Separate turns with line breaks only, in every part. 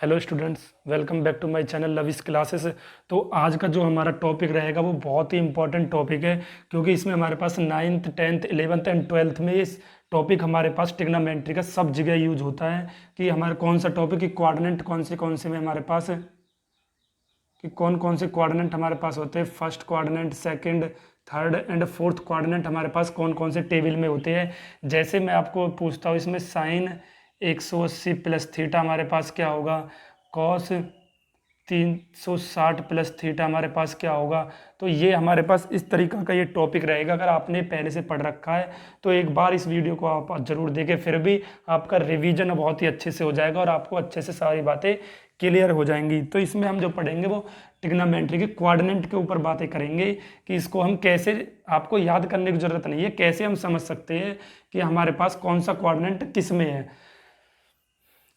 Hello students, welcome back to my channel Lavis classes. तो आज का जो हमारा टॉपिक रहेगा वो बहुत ही इंपॉर्टेंट टॉपिक है, क्योंकि इसमें हमारे पास 9th 10th 11th and 12th में इस टॉपिक हमारे पास ट्रिग्नोमेट्री का सब जगह यूज होता है। कि हमारे कौन सा टॉपिक की कोऑर्डिनेट कौन से में हमारे पास है, कि कौन से कोऑर्डिनेट हमारे पास होते हैं, first coordinate, second, third and fourth coordinate हमारे पास कौन से टेबल में होते हैं। जैसे मैं आपको पूछता हूँ, इसमें साइन 180 प्लस थीटा हमारे पास क्या होगा, कॉस 360 प्लस थीटा हमारे पास क्या होगा। तो ये हमारे पास इस तरीका का ये टॉपिक रहेगा। अगर आपने पहले से पढ़ रखा है तो एक बार इस वीडियो को आप जरूर देखें, फिर भी आपका रिवीजन बहुत ही अच्छे से हो जाएगा और आपको अच्छे से सारी बातें क्लियर हो जाएंगी। तो इसमें हम जो पढ़ेंगे वो ट्रिग्नोमेट्री के कोऑर्डिनेट के ऊपर बातें करेंगे कि इसको हम कैसे, आपको याद करने की जरूरत नहीं है, कैसे हम समझ सकते हैं कि हमारे पास कौन सा कोऑर्डिनेट किस में है।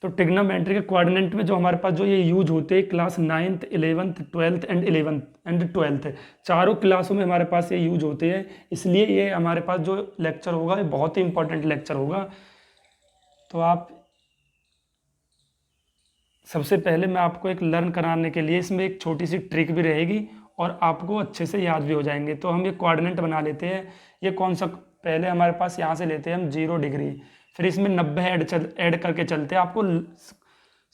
तो ट्रिग्नोमेट्री के कोऑर्डिनेट में जो हमारे पास जो ये यूज होते हैं class 9th 11th 12th and 11th and 12th, चारों क्लासों में हमारे पास ये यूज होते हैं। इसलिए ये हमारे पास जो लेक्चर होगा ये बहुत ही इंपॉर्टेंट लेक्चर होगा। तो आप सबसे पहले मैं आपको एक लर्न कराने के लिए इसमें एक छोटी सी ट्रिक भी रहेगी और आपको अच्छे से याद भी हो जाएंगे। तो हम ये कोऑर्डिनेट बना लेते हैं। ये कौन सा, पहले हमारे पास यहाँ से लेते हैं हम 0 डिग्री, फिर इसमें 90 ऐड करके चलते हैं। आपको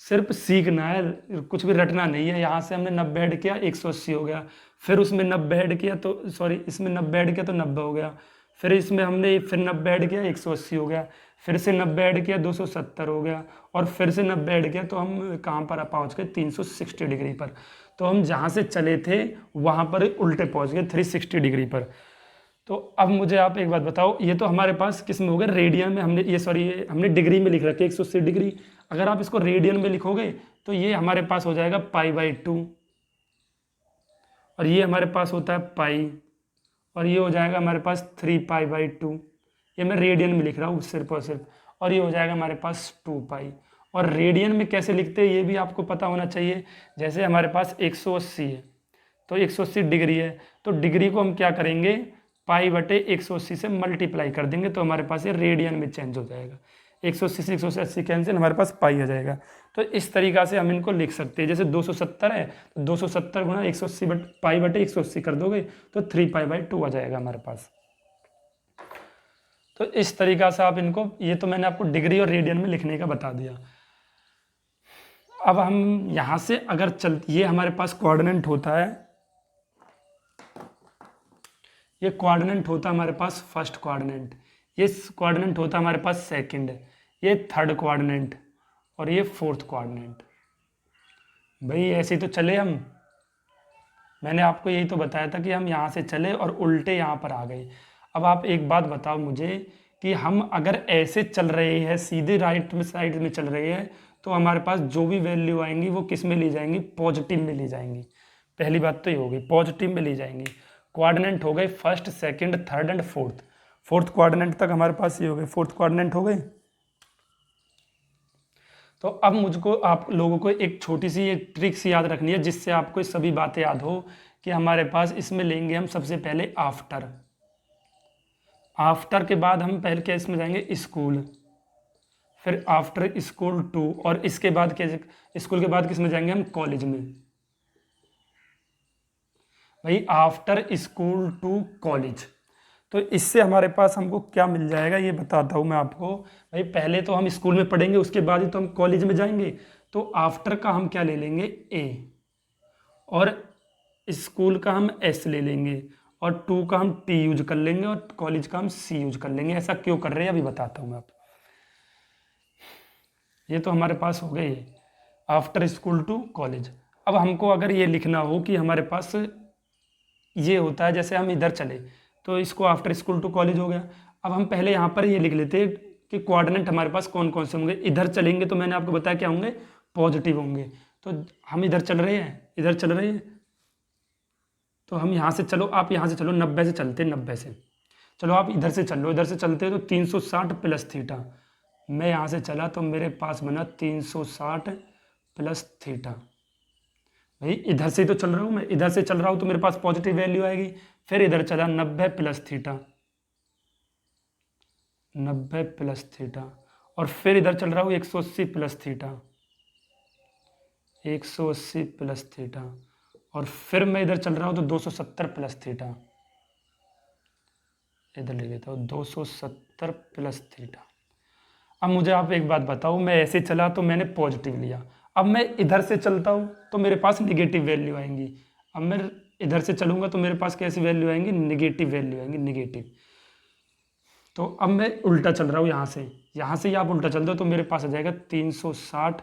सिर्फ सीखना है, कुछ भी रटना नहीं है। यहाँ से हमने 90 ऐड किया 180 हो गया, फिर उसमें 90 ऐड किया तो सॉरी इसमें 90 ऐड किया तो 90 हो गया, फिर इसमें हमने फिर 90 ऐड किया 180 हो गया, फिर से 90 ऐड किया 270 हो गया, और फिर से 90 ऐड किया तो हम कहाँ पर पहुँच गए 360 डिग्री पर। तो हम जहाँ से चले थे वहाँ पर उल्टे पहुँच गए 360 डिग्री पर। तो अब मुझे आप एक बात बताओ, ये तो हमारे पास किस में हो गया, रेडियन में। हमने ये सॉरी हमने डिग्री में लिख रखी है 180 डिग्री। अगर आप इसको रेडियन में लिखोगे तो ये हमारे पास हो जाएगा π/2, और ये हमारे पास होता है पाई, और ये हो जाएगा हमारे पास 3π/2। ये मैं रेडियन में लिख रहा हूँ सिर्फ और सिर्फ, और ये हो जाएगा हमारे पास 2π। और रेडियन में कैसे लिखते हैं ये भी आपको पता होना चाहिए। जैसे हमारे पास 180 है तो 180 डिग्री है, तो डिग्री को हम क्या करेंगे, π/180 से मल्टीप्लाई कर देंगे तो हमारे पास ये रेडियन में चेंज हो जाएगा। 180 से 180 कैंसिल, हमारे पास पाई आ जाएगा। तो इस तरीका से हम इनको लिख सकते हैं। जैसे 270 है तो 270 गुना 180 π/180 कर दोगे तो 3π/2 आ जाएगा हमारे पास। तो इस तरीका से आप इनको, ये तो मैंने आपको डिग्री और रेडियन में लिखने का बता दिया। अब हम यहाँ से अगर ये हमारे पास कोऑर्डिनेट होता है, ये कोऑर्डिनेट होता है हमारे पास फर्स्ट कोऑर्डिनेट, ये कोऑर्डिनेट होता है हमारे पास सेकंड, ये थर्ड कोऑर्डिनेट, और ये फोर्थ कोऑर्डिनेट। भाई ऐसे ही तो चले हम, मैंने आपको यही तो बताया था कि हम यहाँ से चले और उल्टे यहाँ पर आ गए। अब आप एक बात बताओ मुझे कि हम अगर ऐसे चल रहे हैं, सीधे राइट में साइड में चल रहे हैं, तो हमारे पास जो भी वैल्यू आएंगी वो किस में ली जाएंगी, पॉजिटिव में ली जाएंगी। पहली बात तो ये होगी, पॉजिटिव में ली जाएंगी। कोऑर्डिनेट हो गए first, second, third and fourth. Fourth coordinate तक हमारे पास ये हो गए, फोर्थ कोऑर्डिनेट हो गए। तो अब मुझको आप लोगों को एक छोटी सी ये ट्रिक्स याद रखनी है जिससे आपको ये सभी बातें याद हो। कि हमारे पास इसमें लेंगे हम सबसे पहले आफ्टर, आफ्टर के बाद हम पहले क्या इसमें जाएंगे स्कूल, फिर आफ्टर स्कूल टू, और इसके बाद क्या, स्कूल के बाद किस में जाएंगे हम, कॉलेज में। भाई आफ्टर स्कूल टू कॉलेज, तो इससे हमारे पास हमको क्या मिल जाएगा ये बताता हूँ मैं आपको। भाई पहले तो हम स्कूल में पढ़ेंगे, उसके बाद ही तो हम कॉलेज में जाएंगे। तो आफ्टर का हम क्या ले लेंगे, ए, और स्कूल का हम एस ले लेंगे, और टू का हम टी यूज कर लेंगे, और कॉलेज का हम सी यूज कर लेंगे। ऐसा क्यों कर रहे हैं अभी बताता हूँ मैं आपको। ये तो हमारे पास हो गए आफ्टर स्कूल टू कॉलेज। अब हमको अगर ये लिखना हो कि हमारे पास ये होता है, जैसे हम इधर चले तो इसको आफ्टर स्कूल टू कॉलेज हो गया। अब हम पहले यहाँ पर ये लिख लेते हैं कि कोऑर्डिनेट हमारे पास कौन कौन से होंगे। इधर चलेंगे तो मैंने आपको बताया क्या होंगे, पॉजिटिव होंगे। तो हम इधर चल रहे हैं, इधर चल रहे हैं, तो हम यहाँ से चलो, आप यहाँ से चलो, 90 से चलते, 90 से चलो, आप इधर से चलो, इधर से चलते तो 360 प्लस थीटा। मैं यहाँ से चला तो मेरे पास बना 360 प्लस थीटा। भाई इधर से ही तो चल रहा हूँ मैं, इधर से चल रहा हूँ तो मेरे पास पॉजिटिव वैल्यू आएगी। फिर इधर चला 90 प्लस थीटा, 90 प्लस थीटा, और फिर इधर चल रहा हूँ 180 प्लस थीटा, 180 प्लस थीटा, और फिर मैं इधर चल रहा हूँ तो 270 प्लस थीटा, इधर लिख देता हूँ 270 प्लस थीटा। अब मुझे आप एक बात बताओ, मैं ऐसे चला तो मैंने पॉजिटिव लिया, अब मैं इधर से चलता हूँ तो मेरे पास निगेटिव वैल्यू आएंगी। अब मैं इधर से चलूंगा तो मेरे पास कैसी वैल्यू आएंगी, निगेटिव वैल्यू आएंगी, निगेटिव। तो अब मैं उल्टा चल रहा हूँ यहाँ से ही आप उल्टा चल दो तो मेरे पास आ जाएगा 360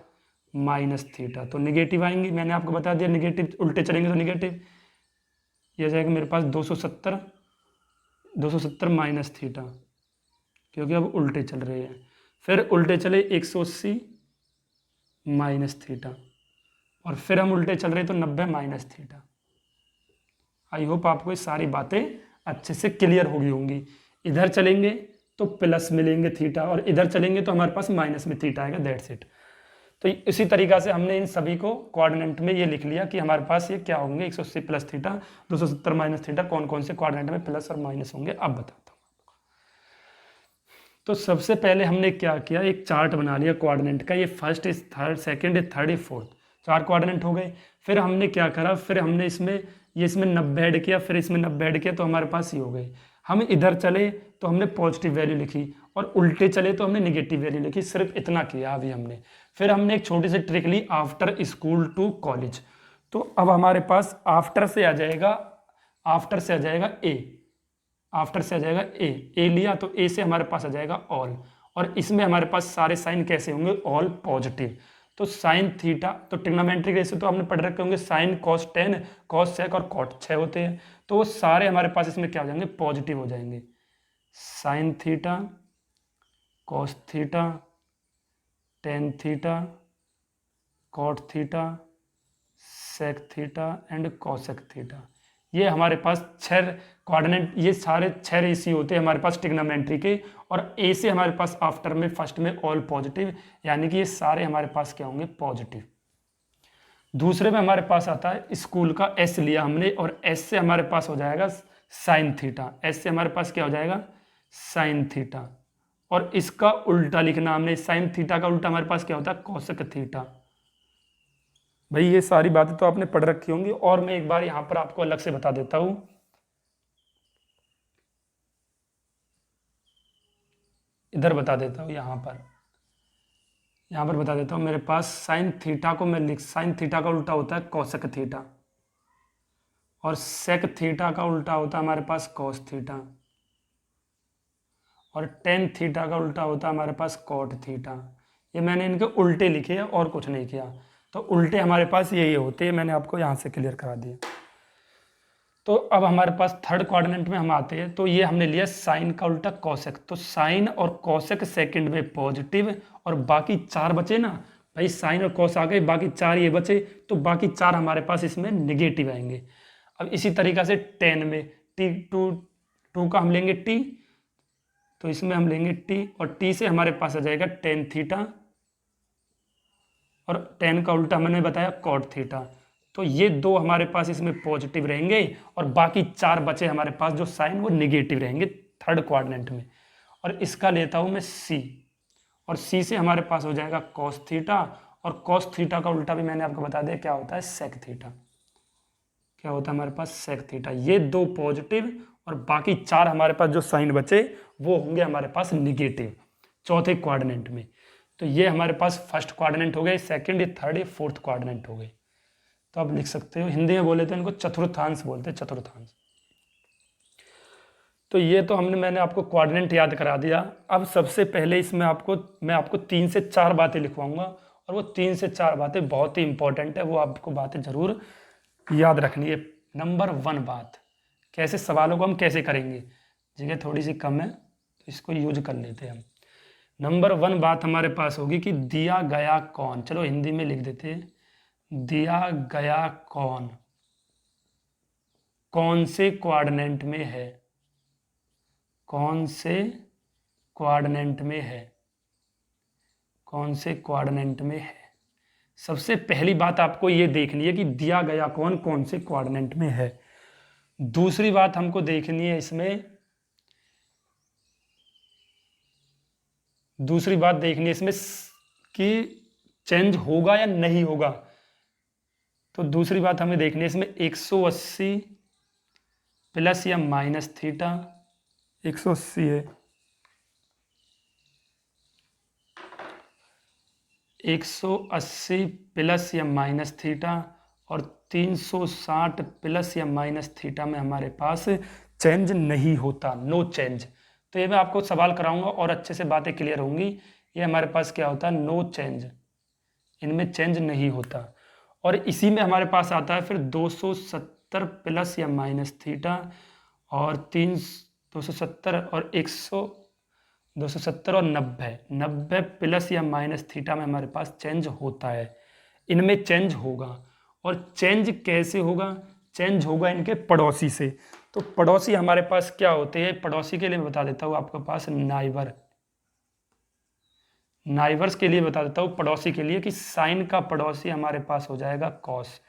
माइनस थीटा, तो निगेटिव आएंगी। मैंने आपको बता दिया निगेटिव, उल्टे चलेंगे तो निगेटिव। ये आ जाएगा मेरे पास 270 माइनस थीटा, क्योंकि अब उल्टे चल रहे हैं। फिर उल्टे चले 180 माइनस थीटा, और फिर हम उल्टे चल रहे तो 90 माइनस थीटा। आई होप आपको ये सारी बातें अच्छे से क्लियर होगी होंगी। इधर चलेंगे तो प्लस मिलेंगे थीटा, और इधर चलेंगे तो हमारे पास माइनस में थीटा आएगा, दैट्स इट। तो इसी तरीका से हमने इन सभी को कोऑर्डिनेट में ये लिख लिया कि हमारे पास ये क्या होंगे, 180 प्लस थीटा, 270 माइनस थीटा, कौन कौन से कोऑर्डिनेट में प्लस और माइनस होंगे। अब बताता हूँ। तो सबसे पहले हमने क्या किया, एक चार्ट बना लिया कोऑर्डिनेट का। ये first is third, second is third is fourth, 4 coordinate हो गए। फिर हमने क्या करा, फिर हमने इसमें 90 ऐड किया, फिर इसमें 90 ऐड किया, तो हमारे पास ये हो गए। हम इधर चले तो हमने पॉजिटिव वैल्यू लिखी, और उल्टे चले तो हमने निगेटिव वैल्यू लिखी, सिर्फ इतना किया अभी हमने। फिर हमने एक छोटी सी ट्रिक ली, आफ्टर स्कूल टू कॉलेज। तो अब हमारे पास आफ्टर से आ जाएगा ए, आफ्टर से आ जाएगा ए लिया तो ए से हमारे पास आ जाएगा ऑल, और इसमें हमारे पास सारे साइन कैसे होंगे, ऑल पॉजिटिव। तो साइन थीटा, तो ट्रिग्नोमेट्रिक रेशियो तो आपने पढ़ रखे होंगे, साइन कॉस 10, कॉस सेक और कॉट 6 होते हैं। तो वो सारे हमारे पास इसमें क्या हो जाएंगे, पॉजिटिव हो जाएंगे। Sine theta, cos theta, tan theta, cot theta, sec theta and cosec theta. ये हमारे पास 6 कोऑर्डिनेट, ये सारे 6 रेशियो होते हैं हमारे पास ट्रिग्नोमेट्री के। और ए से हमारे पास आफ्टर में फर्स्ट में ऑल पॉजिटिव, यानी कि ये सारे हमारे पास क्या होंगे, पॉजिटिव। दूसरे में हमारे पास आता है स्कूल का, एस लिया हमने, और एस से हमारे पास हो जाएगा साइन थीटा, एस से हमारे पास क्या हो जाएगा, साइन थीटा। और इसका उल्टा लिखना हमने, साइन थीटा का उल्टा हमारे पास क्या होता है, कोसेक थीटा। भाई ये सारी बातें तो आपने पढ़ रखी होंगी, और मैं एक बार यहां पर आपको अलग से बता देता हूं। इधर बता देता हूं, यहां पर बता देता हूं। मेरे पास साइन थीटा को मैं साइन थीटा का उल्टा होता है कोसेक थीटा, और सेक थीटा का उल्टा होता है हमारे पास कॉस थीटा, और टेन थीटा का उल्टा होता है हमारे पास कॉट थीटा। ये मैंने इनके उल्टे लिखे हैं और कुछ नहीं किया। तो उल्टे हमारे पास यही होते हैं, मैंने आपको यहाँ से क्लियर करा दिया। तो अब हमारे पास थर्ड कोऑर्डिनेट में हम आते हैं, तो ये हमने लिया साइन का उल्टा कॉसेक। तो साइन और कॉसेक सेकंड में पॉजिटिव, और बाकी 4 बचे ना भाई, साइन और कॉस आ गए, बाकी 4 ये बचे, तो बाकी 4 हमारे पास इसमें निगेटिव आएंगे। अब इसी तरीका से 10 में टू का हम लेंगे टी, तो इसमें हम लेंगे टी, और टी से हमारे पास आ जाएगा टेन थीटा, और 10 का उल्टा मैंने बताया कॉट थीटा। तो ये 2 हमारे पास इसमें पॉजिटिव रहेंगे, और बाकी 4 बचे हमारे पास जो साइन, वो निगेटिव रहेंगे थर्ड क्वाड्रेंट में। और इसका लेता हूं मैं सी, और सी से हमारे पास हो जाएगा कॉस थीटा, और कॉस थीटा का उल्टा भी मैंने आपको बता दिया क्या होता है, सेक थीटा। क्या होता है हमारे पास, सेक थीटा। ये 2 पॉजिटिव, और बाकी 4 हमारे पास जो साइन बचे वो होंगे हमारे पास निगेटिव चौथे क्वाड्रेंट में। तो ये हमारे पास फर्स्ट क्वाड्रेंट हो गए, सेकंड, थर्ड, फोर्थ क्वाड्रेंट हो गए। तो आप लिख सकते हो, हिंदी में बोले तो इनको चतुर्थांश बोलते हैं, चतुर्थांश। तो ये तो मैंने आपको क्वाड्रेंट याद करा दिया। अब सबसे पहले इसमें मैं आपको 3 से 4 बातें लिखवाऊंगा, और वो 3 से 4 बातें बहुत ही इंपॉर्टेंट है, वो आपको बातें जरूर याद रखनी है। नंबर 1 बात, कैसे सवालों को हम कैसे करेंगे, जगह थोड़ी सी कम है तो इसको यूज कर लेते हैं हम। नंबर 1 बात हमारे पास होगी कि दिया गया कौन, चलो हिंदी में लिख देते हैं, दिया गया कौन कौन से क्वाड्रेंट में है, कौन से क्वाड्रेंट में है, कौन से क्वाड्रेंट में है। सबसे पहली बात आपको ये देखनी है कि दिया गया कौन कौन से क्वाड्रेंट में है। दूसरी बात हमको देखनी है इसमें, दूसरी बात देखनी है इसमें कि चेंज होगा या नहीं होगा। तो दूसरी बात हमें देखनी है इसमें 180 प्लस या माइनस थीटा, 180 है, 180 प्लस या माइनस थीटा और 360 प्लस या माइनस थीटा में हमारे पास चेंज नहीं होता, नो चेंज। तो ये मैं आपको सवाल कराऊंगा और अच्छे से बातें क्लियर होंगी। ये हमारे पास क्या होता है, नो चेंज, इनमें चेंज नहीं होता। और इसी में हमारे पास आता है फिर 270 प्लस या माइनस थीटा और 270 और 270 और 90 प्लस या माइनस थीटा में हमारे पास चेंज होता है, इनमें चेंज होगा। और चेंज कैसे होगा, चेंज होगा इनके पड़ोसी से। तो पड़ोसी हमारे पास क्या होते हैं, पड़ोसी के लिए मैं बता देता हूँ आपके पास नाइबर, नाइबर्स के लिए बता देता हूँ, पड़ोसी के लिए कि साइन का पड़ोसी हमारे पास हो जाएगा कॉस,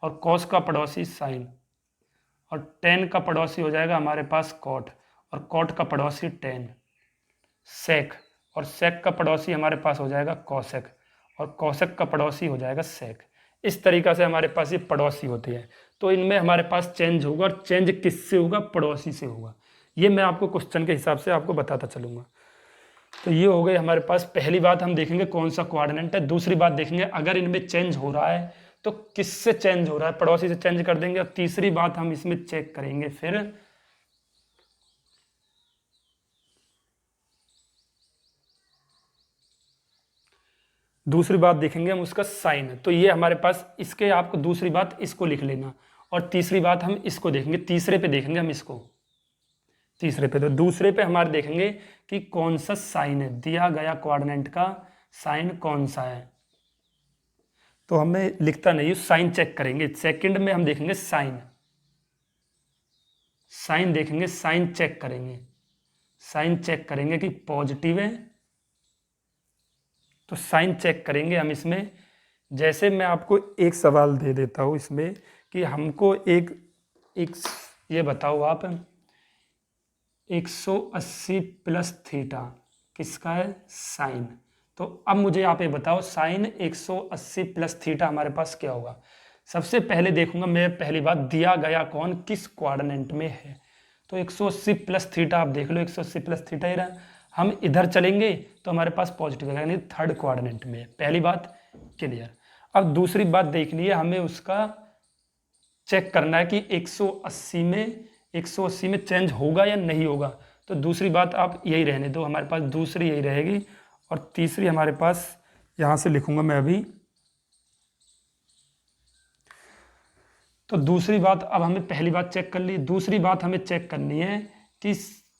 और कॉस का पड़ोसी साइन, और टेन का पड़ोसी हो जाएगा हमारे पास कॉट, और कॉट का पड़ोसी टेन, सेक, और सेक का पड़ोसी हमारे पास हो जाएगा कॉसेक, और कॉसेक का पड़ोसी हो जाएगा सेक। इस तरीक़ा से हमारे पास ये पड़ोसी होते हैं। तो इनमें हमारे पास चेंज होगा, और चेंज किससे होगा, पड़ोसी से होगा। ये मैं आपको क्वेश्चन के हिसाब से आपको बताता चलूँगा। तो ये हो गई हमारे पास पहली बात, हम देखेंगे कौन सा कोऑर्डिनेट है। दूसरी बात देखेंगे अगर इनमें चेंज हो रहा है तो किससे चेंज हो रहा है, पड़ोसी से चेंज कर देंगे। और तीसरी बात हम इसमें चेक करेंगे फिर दूसरी बात देखेंगे हम उसका साइन। तो ये हमारे पास इसके, आपको दूसरी बात इसको लिख लेना, और तीसरी बात हम इसको देखेंगे, तीसरे पे देखेंगे हम इसको, तीसरे पे। तो दूसरे पे हमारे देखेंगे कि कौन सा साइन है, दिया गया कोऑर्डिनेट का साइन कौन सा है। तो हमें लिखता नहीं, साइन चेक करेंगे। सेकंड में हम देखेंगे साइन, साइन देखेंगे, साइन चेक करेंगे, साइन चेक करेंगे कि पॉजिटिव है, तो साइन चेक करेंगे हम इसमें। जैसे मैं आपको एक सवाल दे देता हूँ इसमें कि हमको एक ये बताओ आप, 180 प्लस थीटा किसका है, साइन। तो अब मुझे आप ये बताओ साइन 180 प्लस थीटा हमारे पास क्या होगा। सबसे पहले देखूंगा मैं, पहली बात दिया गया कौन किस क्वाड्रेंट में है। तो 180 प्लस थीटा आप देख लो, 180 प्लस थीटा ही रहा। हम इधर चलेंगे तो हमारे पास पॉजिटिव है, यानी थर्ड क्वाड्रेंट में है। पहली बात क्लियर। अब दूसरी बात देखनी है हमें, उसका चेक करना है कि 180 में चेंज होगा या नहीं होगा। तो दूसरी बात आप यही रहने दो, हमारे पास दूसरी यही रहेगी। और तीसरी हमारे पास यहाँ से लिखूंगा मैं अभी। तो दूसरी बात, अब हमें पहली बात चेक कर ली, दूसरी बात हमें चेक करनी है कि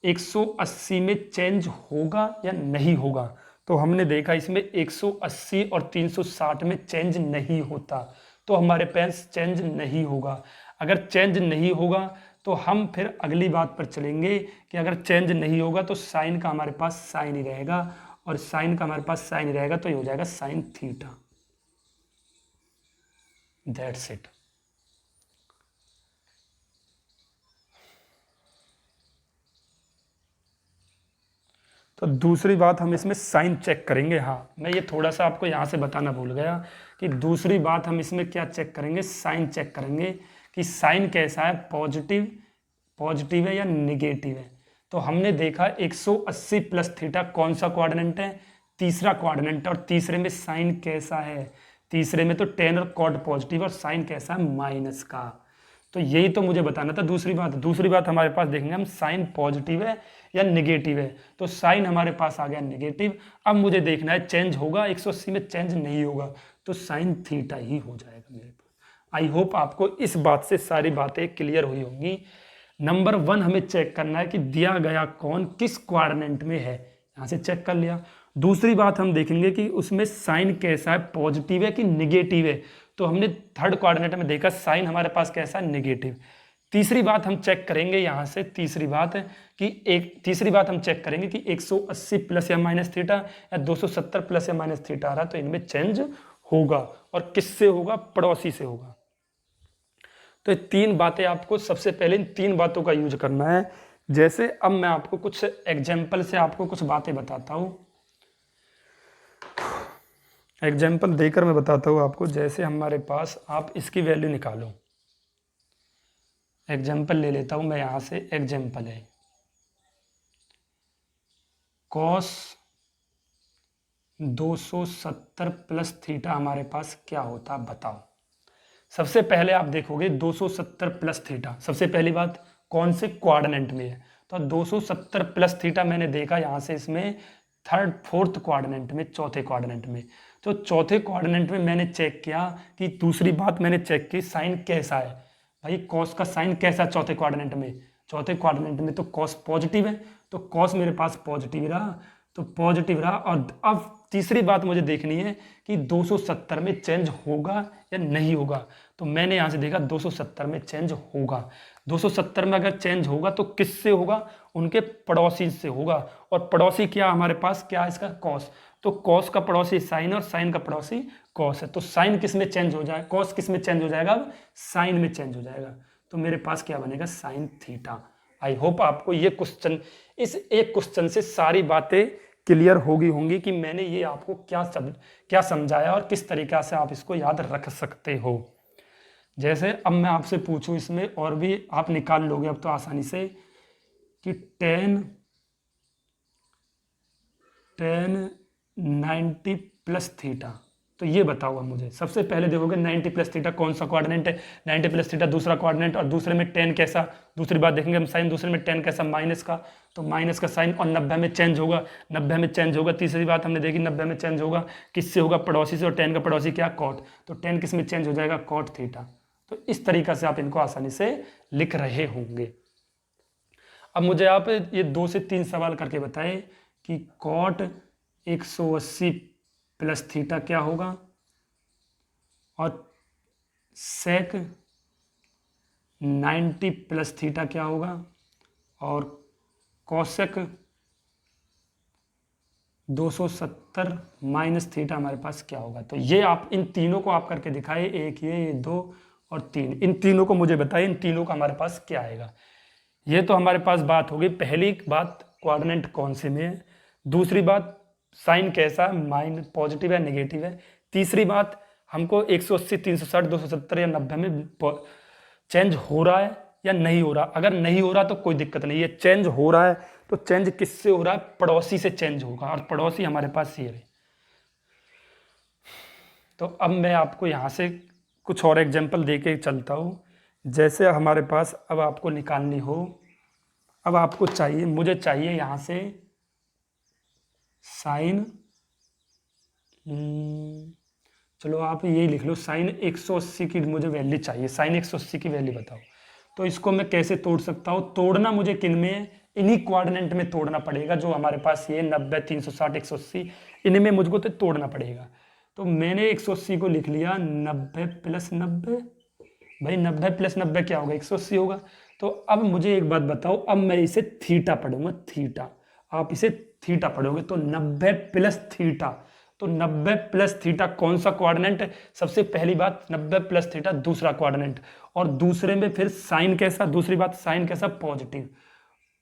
180 में चेंज होगा या नहीं होगा। तो हमने देखा इसमें 180 और 360 में चेंज नहीं होता, तो हमारे पास चेंज नहीं होगा। अगर चेंज नहीं होगा तो हम फिर अगली बात पर चलेंगे कि अगर चेंज नहीं होगा तो साइन का हमारे पास साइन ही रहेगा, और साइन का हमारे पास साइन ही रहेगा, तो ये हो जाएगा साइन थीटा। That's it. तो दूसरी बात हम इसमें साइन चेक करेंगे। हाँ, मैं ये थोड़ा सा आपको यहाँ से बताना भूल गया कि दूसरी बात हम इसमें क्या चेक करेंगे, साइन चेक करेंगे कि साइन कैसा है, पॉजिटिव है या निगेटिव है। तो हमने देखा 180 प्लस थीटा कौन सा क्वाड्रेंट है, तीसरा क्वाड्रेंट, और तीसरे में साइन कैसा है, तीसरे में तो टेन और कॉट पॉजिटिव, और साइन कैसा है, माइनस का। तो यही तो मुझे बताना था। दूसरी बात हमारे पास देखेंगे हम, साइन पॉजिटिव है या निगेटिव है। तो साइन हमारे पास आ गया निगेटिव। अब मुझे देखना है चेंज होगा, 180 में चेंज नहीं होगा, तो साइन थीटा ही हो जाएगा मेरे पास। आई होप आपको इस बात से सारी बातें क्लियर हुई होंगी। नंबर 1 हमें चेक करना है कि दिया गया कौन किस क्वाड्रेंट में है, यहाँ से चेक कर लिया। दूसरी बात हम देखेंगे कि उसमें साइन कैसा है, पॉजिटिव है कि निगेटिव है। तो हमने थर्ड क्वाड्रेंट में देखा साइन हमारे पास कैसा है, निगेटिव। तीसरी बात हम चेक करेंगे यहाँ से, तीसरी बात हम चेक करेंगे कि 180 प्लस या माइनस थीटा या 270 प्लस या माइनस थीटा आ रहा, तो इनमें चेंज होगा, और किससे होगा, पड़ोसी से होगा। तो ये 3 बातें आपको सबसे पहले इन 3 बातों का यूज करना है। जैसे अब मैं आपको कुछ एग्जाम्पल से आपको कुछ बातें बताता हूँ। एग्जाम्पल देकर मैं बताता हूँ आपको। जैसे हमारे पास आप इसकी वैल्यू निकालो, एग्जाम्पल ले लेता हूँ मैं यहाँ से। एग्जाम्पल है कॉस 270 प्लस थीटा हमारे पास क्या होता बताओ। सबसे पहले आप देखोगे 270 प्लस थीटा, सबसे पहली बात कौन से क्वाड्रेंट में है, तो 270 प्लस थीटा मैंने देखा यहाँ से इसमें थर्ड फोर्थ क्वाड्रेंट में, चौथे क्वाड्रेंट में। तो चौथे क्वाड्रेंट में मैंने चेक किया कि दूसरी बात मैंने चेक की साइन कैसा है। भाई कॉस का साइन कैसा है चौथे क्वाड्रेंट में, चौथे क्वाड्रेंट में तो कॉस पॉजिटिव है, तो कॉस मेरे पास पॉजिटिव रहा, तो पॉजिटिव रहा। और अब तीसरी बात मुझे देखनी है कि 270 में चेंज होगा या नहीं होगा। तो मैंने यहाँ से देखा 270 में चेंज होगा। 270 में अगर चेंज होगा तो किससे होगा, उनके पड़ोसी से होगा। और पड़ोसी क्या हमारे पास, क्या है इसका, कॉस। तो कॉस का पड़ोसी साइन और साइन का पड़ोसी कॉस है। तो साइन किस में चेंज हो जाएगा, कॉस किस में चेंज हो जाएगा, अब साइन में चेंज हो जाएगा। तो मेरे पास क्या बनेगा, साइन थीटा। आई होप आपको ये क्वेश्चन, इस एक क्वेश्चन से सारी बातें क्लियर होंगी कि मैंने ये आपको क्या समझाया और किस तरीका से आप इसको याद रख सकते हो। जैसे अब मैं आपसे पूछूं, इसमें और भी आप निकाल लोगे अब तो आसानी से, कि टेन 90 प्लस थीटा, तो ये बताओ अब मुझे। सबसे पहले देखोगे 90 प्लस थीटा कौन सा क्वाड्रेंट है, 90 प्लस थीटा दूसरा क्वाड्रेंट, और दूसरे में 10 कैसा, दूसरी बात देखेंगे हम साइन, दूसरे में 10 कैसा, माइनस का, तो माइनस का साइन, और 90 में चेंज होगा, 90 में चेंज होगा। तीसरी बात हमने देखी 90 में चेंज होगा किससे होगा, पड़ोसी से, और 10 का पड़ोसी क्या, कॉट, तो 10 किस में चेंज हो जाएगा, कॉट थीटा। तो इस तरीका से आप इनको आसानी से लिख रहे होंगे। अब मुझे आप ये 2 से 3 सवाल करके बताएं कि कॉट 180 प्लस थीटा क्या होगा, और सेक 90 प्लस थीटा क्या होगा, और कॉसेक 270 माइनस थीटा हमारे पास क्या होगा। तो ये आप इन तीनों को आप करके दिखाए, एक ये 2 और 3, इन तीनों को मुझे बताइए, इन तीनों का हमारे पास क्या आएगा। ये तो हमारे पास बात होगी। पहली बात क्वाड्रेंट कौन से में है, दूसरी बात साइन कैसा, माइन पॉजिटिव है नेगेटिव है, तीसरी बात हमको 180 360 270 या 90 में चेंज हो रहा है या नहीं हो रहा। अगर नहीं हो रहा तो कोई दिक्कत नहीं है, चेंज हो रहा है तो चेंज किससे हो रहा है, पड़ोसी से चेंज होगा, और पड़ोसी हमारे पास ये है। तो अब मैं आपको यहाँ से कुछ और एग्जाम्पल दे के चलता हूँ। जैसे हमारे पास अब आपको निकालनी हो, अब आपको चाहिए, मुझे चाहिए यहाँ से साइन, चलो आप यही लिख लो, साइन 180 की मुझे वैल्यू चाहिए, साइन 180 की वैल्यू बताओ। तो इसको मैं कैसे तोड़ सकता हूँ, तोड़ना मुझे किन में, इन्हीं क्वाड्रेंट में तोड़ना पड़ेगा जो हमारे पास ये 90 360 180, इनमें मुझको तो तोड़ना पड़ेगा। तो मैंने 180 को लिख लिया 90 प्लस 90, भाई 90 प्लस 90 क्या होगा, 180 होगा। तो अब मुझे एक बात बताओ, अब मैं इसे थीटा पढ़ूंगा, थीटा, आप इसे थीटा पढ़ोगे तो 90 प्लस थीटा, तो 90 प्लस थीटा कौन सा क्वाड्रेंट है, सबसे पहली बात 90 प्लस थीटा दूसरा क्वाड्रेंट, और दूसरे में फिर साइन कैसा, दूसरी बात साइन कैसा, पॉजिटिव,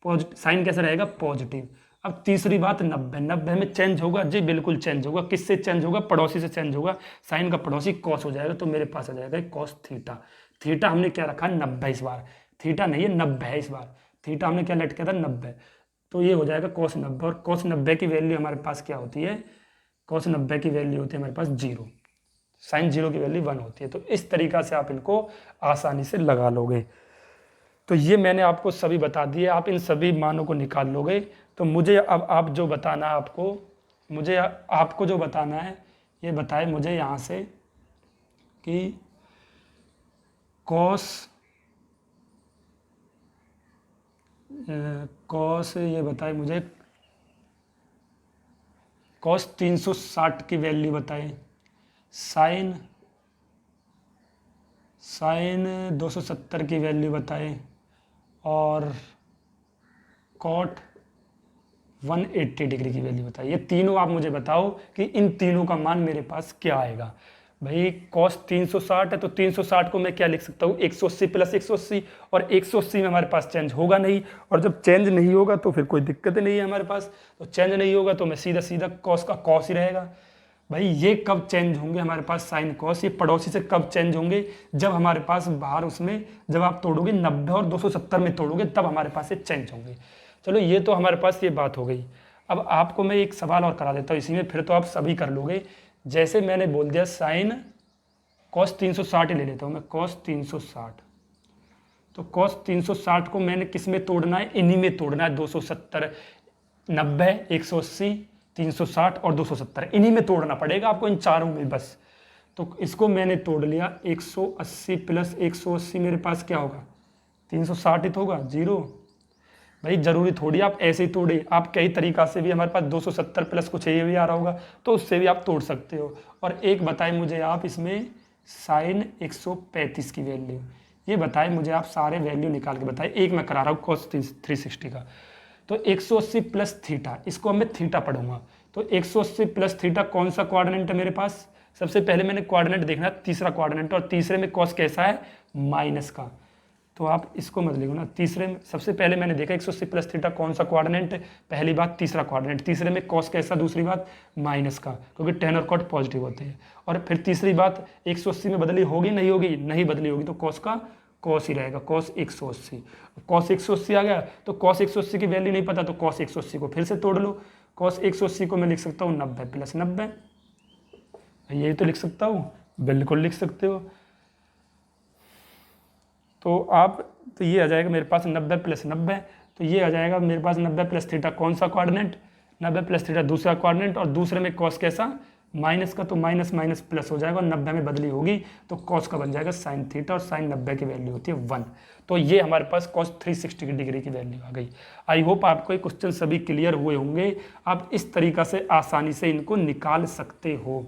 साइन कैसा रहेगा, पॉजिटिव। अब तीसरी बात 90 में चेंज होगा जी, बिल्कुल चेंज होगा, किससे चेंज होगा, पड़ोसी से चेंज होगा, साइन का पड़ोसी कॉस हो जाएगा, तो मेरे पास आ जाएगा कॉस थीटा। थीटा हमने क्या रखा, 90 इस बार, थीटा नहीं है 90 है इस बार, थीटा हमने क्या लटका था 90, तो ये हो जाएगा कॉस 90, और कॉस 90 की वैल्यू हमारे पास क्या होती है, कॉस 90 की वैल्यू होती है हमारे पास 0, साइन 0 की वैल्यू 1 होती है। तो इस तरीका से आप इनको आसानी से लगा लोगे। तो ये मैंने आपको सभी बता दिए, आप इन सभी मानों को निकाल लोगे। तो मुझे अब आप जो बताना है आपको, मुझे आपको जो बताना है ये बताए मुझे यहाँ से कि कॉस ये बताए मुझे, कॉस 360 की वैल्यू बताए, साइन 270 की वैल्यू बताए, और कॉट 180 डिग्री की वैल्यू बताइए। ये तीनों आप मुझे बताओ कि इन तीनों का मान मेरे पास क्या आएगा। भाई cos 360 है तो 360 को मैं क्या लिख सकता हूँ, 180 प्लस 180, और 180 में हमारे पास चेंज होगा नहीं, और जब चेंज नहीं होगा तो फिर कोई दिक्कत नहीं है हमारे पास। तो चेंज नहीं होगा तो मैं सीधा सीधा cos का cos ही रहेगा, भाई ये कब चेंज होंगे हमारे पास साइन कॉस, ये पड़ोसी से कब चेंज होंगे, जब हमारे पास बाहर उसमें जब आप तोड़ोगे 90 और 270 में तोड़ोगे तब हमारे पास ये चेंज होंगे। चलो ये तो हमारे पास ये बात हो गई। अब आपको मैं एक सवाल और करा देता हूँ इसी में, फिर तो आप सभी कर लोगे। जैसे मैंने बोल दिया साइन कॉस 360 ही ले लेता हूँ मैं, कॉस 360। तो कॉस 360 को मैंने किस में तोड़ना है, इन्हीं में तोड़ना है, 270, 90, 180, 360 और 270, इन्हीं में तोड़ना पड़ेगा आपको, इन चारों में बस। तो इसको मैंने तोड़ लिया, 180 प्लस 180 मेरे पास क्या होगा, 360 ही तो होगा, जीरो। भाई जरूरी थोड़ी आप ऐसे ही तोड़े, आप कई तरीका से भी, हमारे पास 270 प्लस कुछ ये भी आ रहा होगा तो उससे भी आप तोड़ सकते हो। और एक बताए मुझे आप इसमें साइन 135 की वैल्यू, ये बताए मुझे आप, सारे वैल्यू निकाल के बताए। एक मैं करा रहा हूँ कॉस 360 का। तो 180 प्लस थीटा, इसको अब मैं थीटा पढ़ूंगा। तो 180 प्लस थीटा कौन सा क्वाड्रेंट है मेरे पास, सबसे पहले मैंने क्वाड्रेंट देखना है, तीसरा क्वाड्रेंट, और तीसरे में कॉस कैसा है, माइनस का। तो आप इसको मत लिखो ना, तीसरे में सबसे पहले मैंने देखा 180 प्लस थीटा कौन सा क्वाड्रेंट, पहली बात तीसरा क्वाड्रेंट, तीसरे में कॉस कैसा, दूसरी बात माइनस का, क्योंकि टेन और कॉट पॉजिटिव होते हैं। और फिर तीसरी बात 180 में बदली होगी नहीं होगी, नहीं बदली होगी, तो कॉस का कॉस ही रहेगा, कॉस 180। कॉस 180 आ गया, तो कॉस 180 की वैल्यू नहीं पता तो कॉस 180 को फिर से तोड़ लो। कॉस 180 को मैं लिख सकता हूँ 90 प्लस 90, यही तो लिख सकता हूँ, बिल्कुल लिख सकते हो। तो ये आ जाएगा मेरे पास 90 प्लस 90, तो ये आ जाएगा मेरे पास 90 प्लस थीटा कौन सा क्वाड्रेंट, 90 प्लस थीटा दूसरा क्वाड्रेंट, और दूसरे में कॉस कैसा, माइनस का, तो माइनस माइनस प्लस हो जाएगा, और 90 में बदली होगी तो कॉस का बन जाएगा साइन थीटा, और साइन 90 की वैल्यू होती है 1। तो ये हमारे पास कॉस 360 डिग्री की वैल्यू आ गई। आई होप आपको ये क्वेश्चन सभी क्लियर हुए होंगे, आप इस तरीका से आसानी से इनको निकाल सकते हो।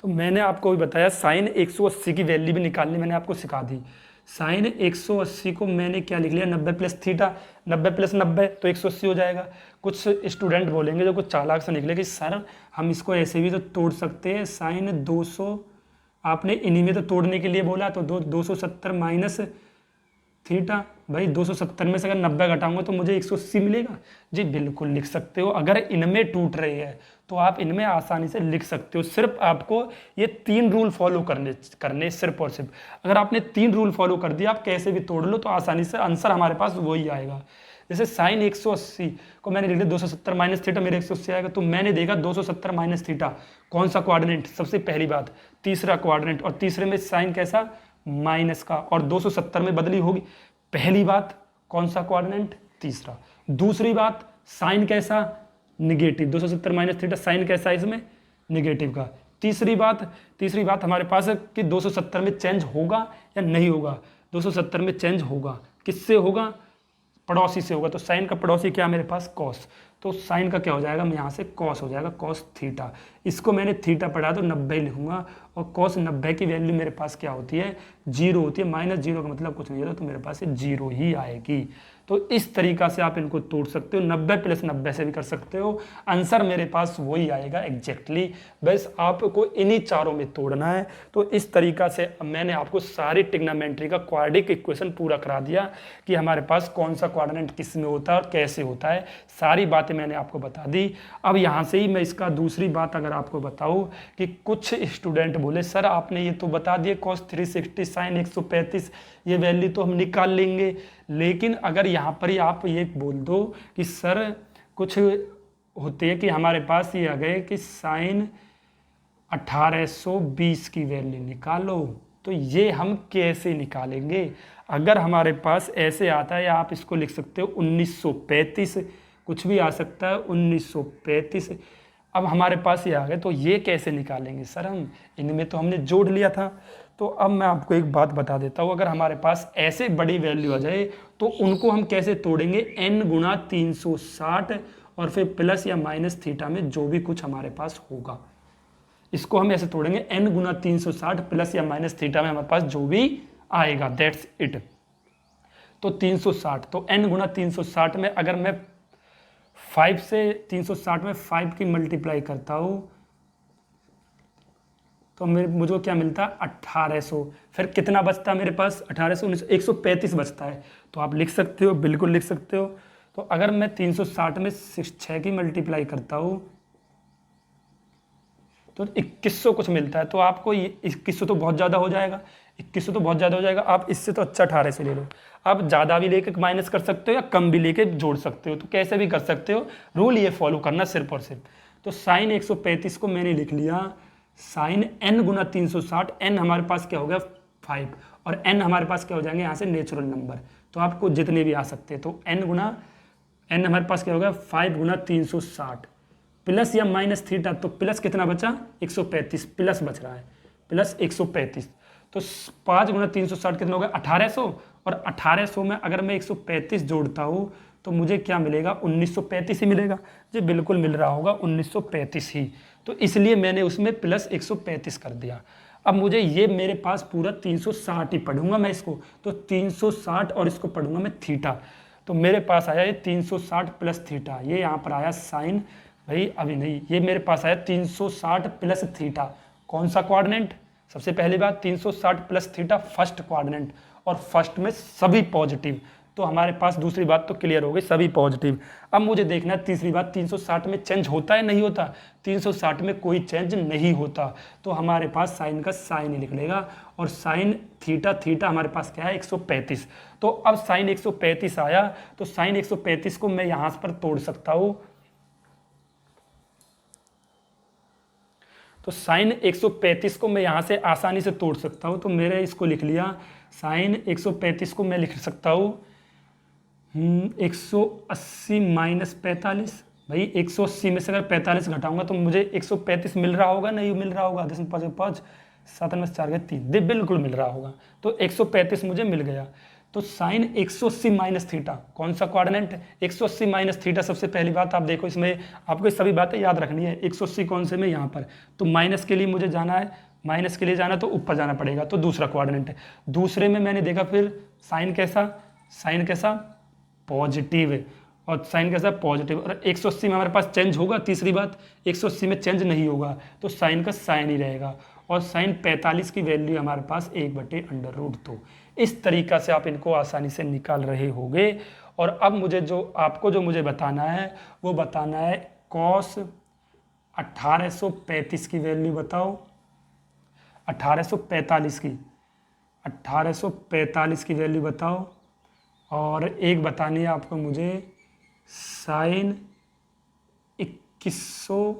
तो मैंने आपको भी बताया साइन 180 की वैल्यू भी निकालनी मैंने आपको सिखा दी। साइन 180 को मैंने क्या लिख लिया, 90 प्लस थीटा, 90 प्लस 90 तो 180 हो जाएगा। कुछ स्टूडेंट बोलेंगे जो कुछ चालाक से निकले कि सर हम इसको ऐसे भी तो तोड़ सकते हैं, साइन 200 आपने इन्हीं में तो तोड़ने के लिए बोला, तो 270 माइनस थीटा। भाई 270 में से अगर 90 घटाऊंगा तो मुझे 180 मिलेगा। जी बिल्कुल लिख सकते हो, अगर इनमें टूट रही है तो आप इनमें आसानी से लिख सकते हो। सिर्फ आपको ये 3 रूल फॉलो करने सिर्फ और सिर्फ। अगर आपने 3 रूल फॉलो कर दिया, आप कैसे भी तोड़ लो तो आसानी से आंसर हमारे पास वही आएगा। जैसे साइन 180 को मैंने लिख लिया 270 माइनस थीटा, मेरे 180 आएगा। तो मैंने देखा 270 माइनस थीटा कौन सा क्वाड्रेंट, सबसे पहली बात तीसरा क्वाड्रेंट, और तीसरे में साइन कैसा, माइनस का, और 270 में बदली होगी। पहली बात कौन सा क्वाड्रेंट, तीसरा। दूसरी बात साइन कैसा, निगेटिव, 270 माइनस थीटा साइन कैसा है इसमें, निगेटिव का। तीसरी बात हमारे पास है कि 270 में चेंज होगा या नहीं होगा। 270 में चेंज होगा, किससे होगा, पड़ोसी से होगा। तो साइन का पड़ोसी क्या मेरे पास, कॉस। तो साइन का क्या हो जाएगा, मैं यहाँ से कॉस हो जाएगा, कॉस थीटा। इसको मैंने थीटा पढ़ा तो 90 लिखूंगा, और कॉस 90 की वैल्यू मेरे पास क्या होती है, 0 होती है। माइनस 0 का मतलब कुछ नहीं होता, तो मेरे पास ये 0 ही आएगी। तो इस तरीका से आप इनको तोड़ सकते हो, 90 प्लस 90 से भी कर सकते हो, आंसर मेरे पास वही आएगा एग्जैक्टली। बस आपको इन्हीं चारों में तोड़ना है। तो इस तरीका से मैंने आपको सारी ट्रिग्नोमेट्री का क्वाड्रिक इक्वेशन पूरा करा दिया कि हमारे पास कौन सा क्वाड्रेंट किस में होता है और कैसे होता है, सारी बातें मैंने आपको बता दी। अब यहाँ से ही मैं इसका दूसरी बात अगर आपको बताऊँ कि कुछ स्टूडेंट बोले सर आपने ये तो बता दिए कॉस 360 साइन 135 ये वैल्यू तो हम निकाल लेंगे, लेकिन अगर यहाँ पर ही आप ये बोल दो कि सर कुछ होते हैं कि हमारे पास ये आ गए कि साइन 1820 की वैल्यू निकालो, तो ये हम कैसे निकालेंगे। अगर हमारे पास ऐसे आता है, या आप इसको लिख सकते हो 1935, कुछ भी आ सकता है 1935। अब हमारे पास ये आ गए, तो ये कैसे निकालेंगे सर हम, इनमें तो हमने जोड़ लिया था। तो अब मैं आपको एक बात बता देता हूँ, अगर हमारे पास ऐसे बड़ी वैल्यू आ जाए तो उनको हम कैसे तोड़ेंगे, n गुणा 360 और फिर प्लस या माइनस थीटा में जो भी कुछ हमारे पास होगा, इसको हम ऐसे तोड़ेंगे n गुणा 360 प्लस या माइनस थीटा में हमारे पास जो भी आएगा, दैट्स इट। तो 360, तो n गुणा 360 में अगर मैं 5 से 360 में 5 की मल्टीप्लाई करता हूँ तो मुझे क्या मिलता है 1800। फिर कितना बचता है मेरे पास, 1800 135 बचता है। तो आप लिख सकते हो, बिल्कुल लिख सकते हो। तो अगर मैं 360 में 6 की मल्टीप्लाई करता हूँ तो 2100 कुछ मिलता है। तो आपको ये 2100 तो बहुत ज़्यादा हो जाएगा, 2100 तो बहुत ज़्यादा हो जाएगा। आप इससे तो अच्छा 1800 ले लो। आप ज़्यादा भी लेके माइनस कर सकते हो या कम भी लेके जोड़ सकते हो, तो कैसे भी कर सकते हो, रूल ये फॉलो करना सिर्फ और सिर्फ। तो साइन 135 को मैंने लिख लिया साइन n गुना 360। n हमारे पास क्या हो गया 5, और n हमारे पास क्या हो जाएंगे यहाँ से नेचुरल नंबर, तो आपको जितने भी आ सकते हैं। तो n हमारे पास क्या हो गया 5 गुना 360 प्लस या माइनस थीटा, तो प्लस कितना बचा 135 प्लस बच रहा है, प्लस 135। तो 5 गुना 360 कितना हो गया 1800, और 1800 में अगर मैं 135 जोड़ता हूँ तो मुझे क्या मिलेगा 1935 ही मिलेगा। जी बिल्कुल मिल रहा होगा 1935 ही, तो इसलिए मैंने उसमें प्लस 135 कर दिया। अब मुझे ये मेरे पास पूरा 360 ही पढ़ूंगा मैं इसको, तो 360 और इसको पढ़ूंगा मैं थीटा, तो मेरे पास आया ये 360 प्लस थीटा। ये यहाँ पर आया साइन, भाई अभी नहीं, ये मेरे पास आया 360 प्लस थीटा। कौन सा क्वाड्रेंट, सबसे पहली बात 360 प्लस थीटा फर्स्ट क्वाड्रेंट, और फर्स्ट में सभी पॉजिटिव। तो हमारे पास दूसरी बात तो क्लियर हो गई, सभी पॉजिटिव। अब मुझे देखना है तीसरी बात, 360 में चेंज होता है नहीं होता। 360 में कोई चेंज नहीं होता, तो हमारे पास साइन का साइन ही निकलेगा, और साइन थीटा हमारे पास क्या है 135। तो अब साइन 135 आया, तो साइन 135 को मैं यहाँ पर तोड़ सकता हूँ। तो साइन 135 को मैं यहाँ से आसानी से तोड़ सकता हूँ। तो मैंने इसको लिख लिया साइन 135 को मैं लिख सकता हूँ 180 माइनस 45। भाई 180 में से अगर 45 घटाऊंगा तो मुझे 135 मिल रहा होगा, नहीं मिल रहा होगा, 10 7 में 4 गए 3, बिल्कुल मिल रहा होगा। तो 135 मुझे मिल गया। तो साइन 180 माइनस थीटा, कौन सा क्वाड्रेंट है 180 माइनस थीटा। सबसे पहली बात आप देखो, इसमें आपको सभी बातें याद रखनी है। 180 कौन से में यहाँ पर, तो माइनस के लिए मुझे जाना है, माइनस के लिए जाना तो ऊपर जाना पड़ेगा, तो दूसरा क्वाड्रेंट है। दूसरे में मैंने देखा फिर साइन कैसा पॉजिटिव है, और साइन कैसा पॉजिटिव, और 180 में हमारे पास चेंज होगा। तीसरी बात 180 में चेंज नहीं होगा, तो साइन का साइन ही रहेगा, और साइन 45 की वैल्यू हमारे पास 1/√2। इस तरीका से आप इनको आसानी से निकाल रहे होंगे। और अब मुझे आपको मुझे बताना है वो बताना है कॉस 1835 की वैल्यू बताओ, 1845 की वैल्यू बताओ। और एक बतानी है आपको मुझे साइन 2100।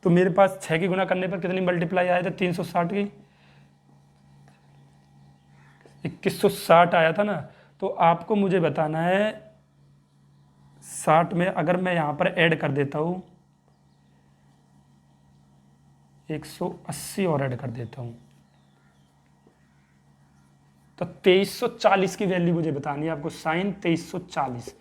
तो मेरे पास 6 की गुना करने पर कितनी मल्टीप्लाई आया था 360 की, 2160 आया था ना। तो आपको मुझे बताना है 60 में अगर मैं यहाँ पर ऐड कर देता हूँ 180 और ऐड कर देता हूँ, तो 2340 की वैल्यू मुझे बतानी है आपको, साइन 2340।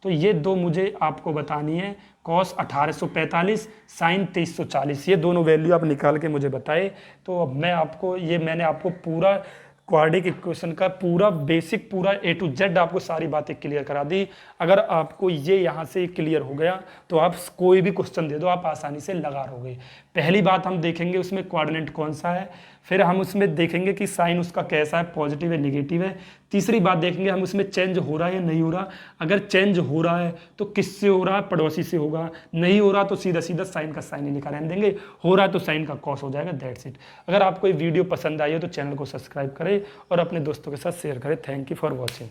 तो ये दो मुझे आपको बतानी है, कॉस 1845 साइन 2340, ये दोनों वैल्यू आप निकाल के मुझे बताए। तो अब मैंने आपको पूरा क्वाड्रेटिक इक्वेशन का पूरा बेसिक पूरा A to Z आपको सारी बातें क्लियर करा दी। अगर आपको ये यहाँ से क्लियर हो गया तो आप कोई भी क्वेश्चन दे दो आप आसानी से लगा लोगे। पहली बात हम देखेंगे उसमें क्वाड्रेंट कौन सा है, फिर हम उसमें देखेंगे कि साइन उसका कैसा है, पॉजिटिव है निगेटिव है। तीसरी बात देखेंगे हम उसमें चेंज हो रहा है या नहीं हो रहा। अगर चेंज हो रहा है तो किससे हो रहा है, पड़ोसी से होगा। नहीं हो रहा तो सीधा सीधा साइन का साइन ही लिखा रहने देंगे, हो रहा है तो साइन का कॉस हो जाएगा, दैट्स इट। अगर आपको ये वीडियो पसंद आई हो तो चैनल को सब्सक्राइब करें और अपने दोस्तों के साथ शेयर करें। Thank you for watching.